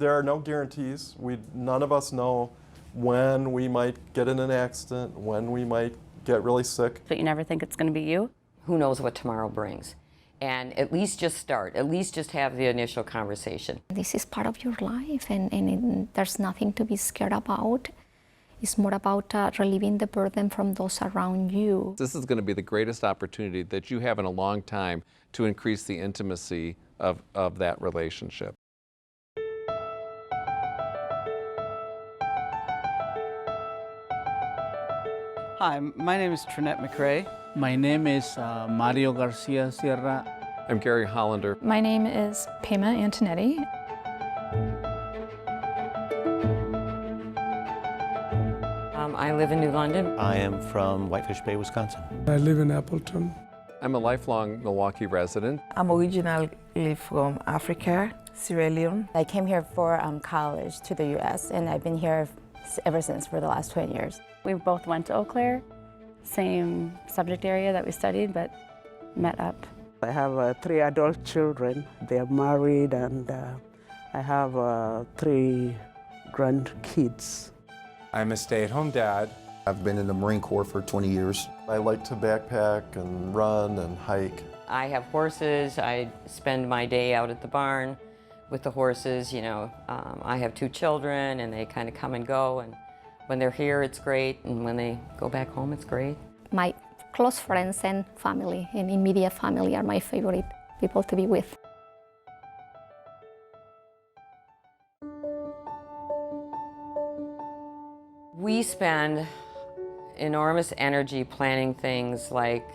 There are no guarantees. None of us know when we might get in an accident, when we might get really sick. But you never think it's going to be you. Who knows what tomorrow brings? And at least just start, at least just have the initial conversation. This is part of your life, and there's nothing to be scared about. It's more about relieving the burden from those around you. This is going to be the greatest opportunity that you have in a long time to increase the intimacy of that relationship. Hi, my name is Trinette McRae. My name is Mario Garcia Sierra. I'm Gary Hollander. My name is Pema Antonetti. I live in New London. I am from Whitefish Bay, Wisconsin. I live in Appleton. I'm a lifelong Milwaukee resident. I'm originally from Africa, Sierra Leone. I came here for college to the U.S., and I've been here ever since for the last 20 years. We both went to Eau Claire, same subject area that we studied, but met up. I have 3 adult children. They are married, and I have 3 grandkids. I'm a stay-at-home dad. I've been in the Marine Corps for 20 years. I like to backpack and run and hike. I have horses. I spend my day out at the barn with the horses. You know, I have 2 children, and they kind of come and go. And when they're here, it's great, and when they go back home, it's great. My close friends and family and immediate family are my favorite people to be with. We spend enormous energy planning things like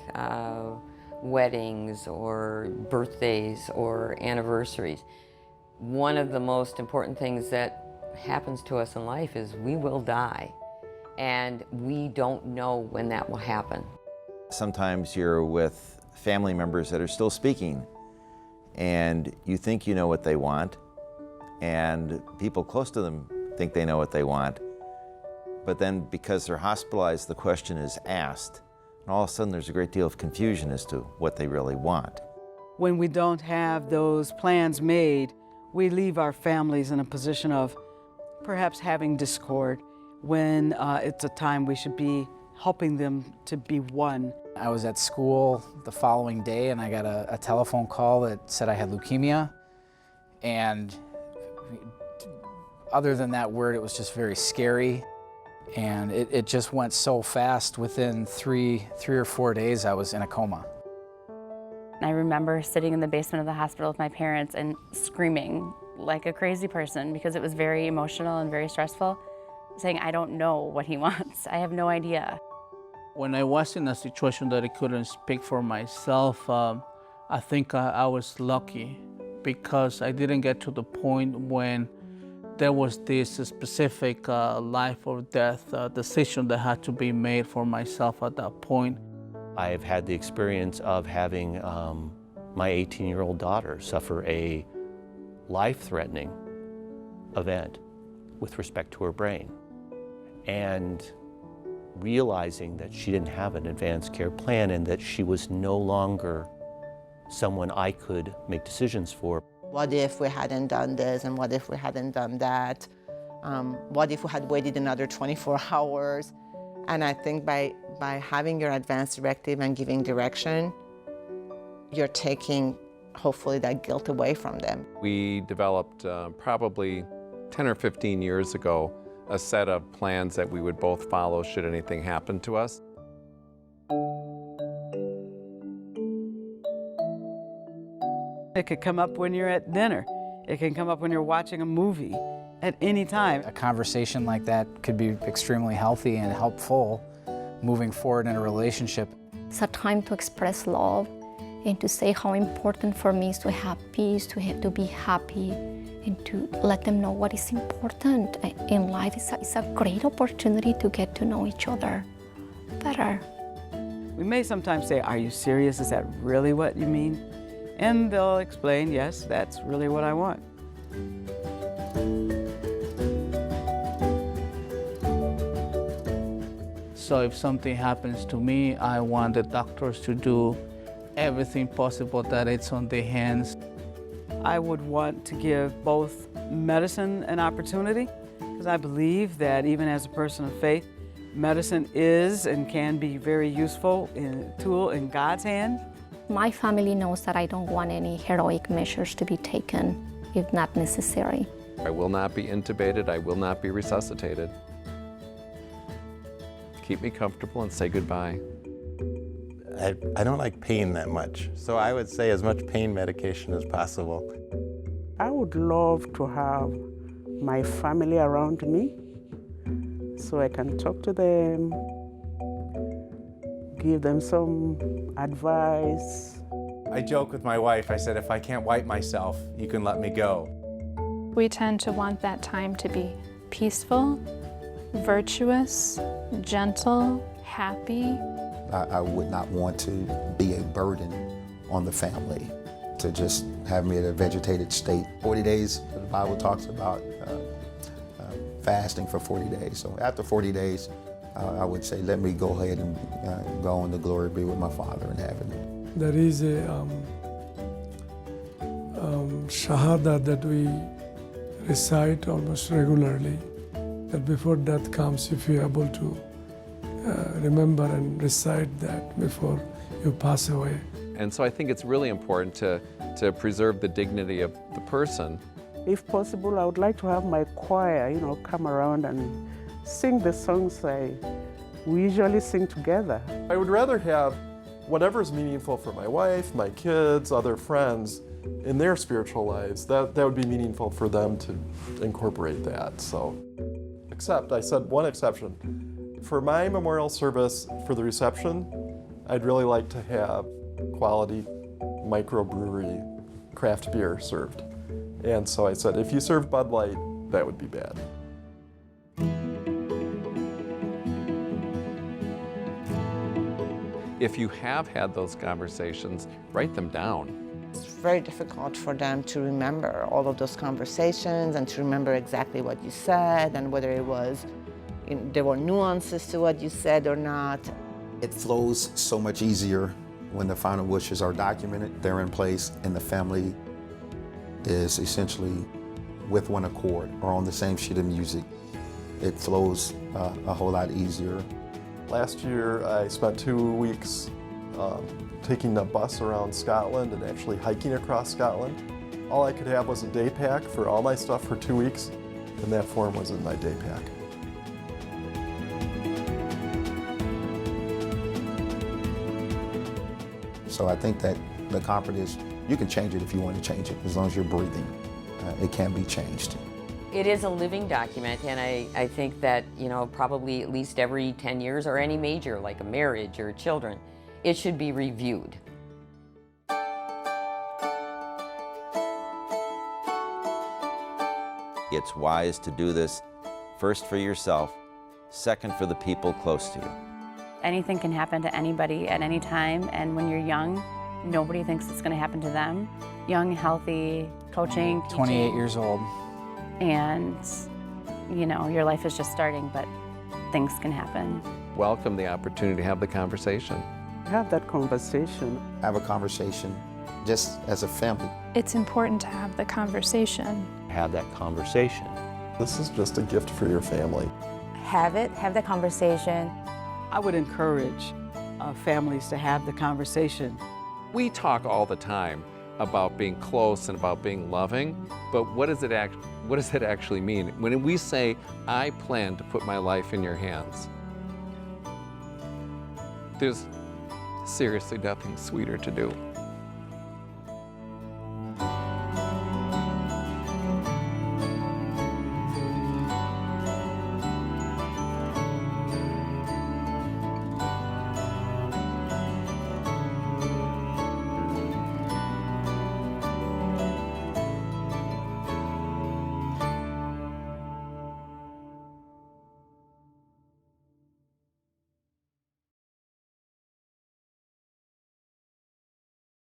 weddings or birthdays or anniversaries. One of the most important things that happens to us in life is we will die, and we don't know when that will happen. Sometimes you're with family members that are still speaking, and you think you know what they want, and people close to them think they know what they want. But then because they're hospitalized, the question is asked, and all of a sudden there's a great deal of confusion as to what they really want. When we don't have those plans made, we leave our families in a position of perhaps having discord when it's a time we should be helping them to be one. I was at school the following day and I got a telephone call that said I had leukemia. And other than that word, it was just very scary. And it just went so fast. Within three or 4 days, I was in a coma. I remember sitting in the basement of the hospital with my parents and screaming like a crazy person because it was very emotional and very stressful, saying, I don't know what he wants. I have no idea. When I was in a situation that I couldn't speak for myself, I think I was lucky because I didn't get to the point when there was this specific life or death decision that had to be made for myself at that point. I've had the experience of having my 18-year-old daughter suffer a life-threatening event with respect to her brain, and realizing that she didn't have an advanced care plan and that she was no longer someone I could make decisions for. What if we hadn't done this, and what if we hadn't done that? What if we had waited another 24 hours? And I think by having your advance directive and giving direction, you're taking, hopefully, that guilt away from them. We developed probably 10 or 15 years ago a set of plans that we would both follow should anything happen to us. It could come up when you're at dinner. It can come up when you're watching a movie at any time. A conversation like that could be extremely healthy and helpful moving forward in a relationship. It's a time to express love and to say how important for me is to have peace, to be happy, and to let them know what is important in life. It's a great opportunity to get to know each other better. We may sometimes say, are you serious? Is that really what you mean? And they'll explain, yes, that's really what I want. So if something happens to me, I want the doctors to do everything possible that it's on their hands. I would want to give both medicine an opportunity, because I believe that even as a person of faith, medicine is and can be very useful tool in God's hand. My family knows that I don't want any heroic measures to be taken if not necessary. I will not be intubated. I will not be resuscitated. Keep me comfortable and say goodbye. I don't like pain that much, so I would say as much pain medication as possible. I would love to have my family around me so I can talk to them, give them some advice. I joke with my wife, I said, if I can't wipe myself, you can let me go. We tend to want that time to be peaceful, virtuous, gentle, happy. I would not want to be a burden on the family, to just have me in a vegetated state. 40 days, the Bible talks about fasting for 40 days. So after 40 days, I would say, let me go ahead and go on to glory, be with my Father in heaven. There is a shahada that we recite almost regularly, that before death comes, if you're able to remember and recite that before you pass away. And so I think it's really important to preserve the dignity of the person. If possible, I would like to have my choir, come around and sing the songs we usually sing together. I would rather have whatever's meaningful for my wife, my kids, other friends in their spiritual lives. That would be meaningful for them to incorporate that. So, except, I said one exception. For my memorial service for the reception, I'd really like to have quality microbrewery craft beer served. And so I said, if you serve Bud Light, that would be bad. If you have had those conversations, write them down. It's very difficult for them to remember all of those conversations and to remember exactly what you said and whether it was, there were nuances to what you said or not. It flows so much easier when the final wishes are documented, they're in place, and the family is essentially with one accord or on the same sheet of music. It flows a whole lot easier. Last year, I spent 2 weeks taking the bus around Scotland and actually hiking across Scotland. All I could have was a day pack for all my stuff for 2 weeks, and that form was in my day pack. So I think that the comfort is, you can change it if you want to change it, as long as you're breathing. It can be changed. It is a living document, and I think that, probably at least every 10 years or any major, like a marriage or children, it should be reviewed. It's wise to do this first for yourself, second for the people close to you. Anything can happen to anybody at any time, and when you're young, nobody thinks it's going to happen to them. Young, healthy, coaching, 28 years old. And, your life is just starting, but things can happen. Welcome the opportunity to have the conversation. Have that conversation. Have a conversation, just as a family. It's important to have the conversation. Have that conversation. This is just a gift for your family. Have the conversation. I would encourage families to have the conversation. We talk all the time about being close and about being loving, but what does it actually mean? When we say, I plan to put my life in your hands, there's seriously nothing sweeter to do.